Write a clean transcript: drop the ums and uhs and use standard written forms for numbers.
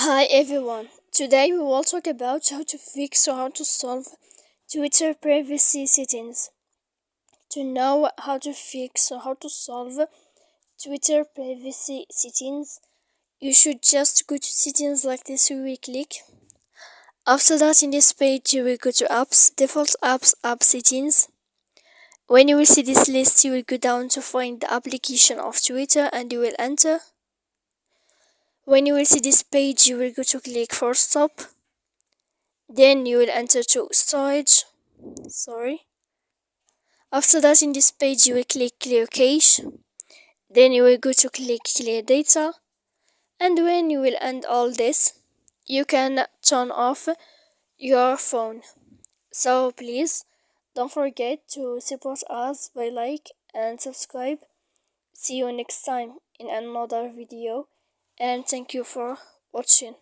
Hi everyone. Today we will talk about how to fix or how to solve Twitter privacy settings. To know how to fix or how to solve Twitter privacy settings, you should just go to settings like this. You will click. After that, in this page, you will go to apps, default apps, app settings. When you will see this list, you will go down to find the application of Twitter and you will enter. When you will see this page, you will go to click for stop. Then you will enter to storage. After that, in this page, you will click clear cache. Then you will go to click clear data. And when you will end all this, you can turn off your phone. So please don't forget to support us by like and subscribe. See you next time in another video, and thank you for watching.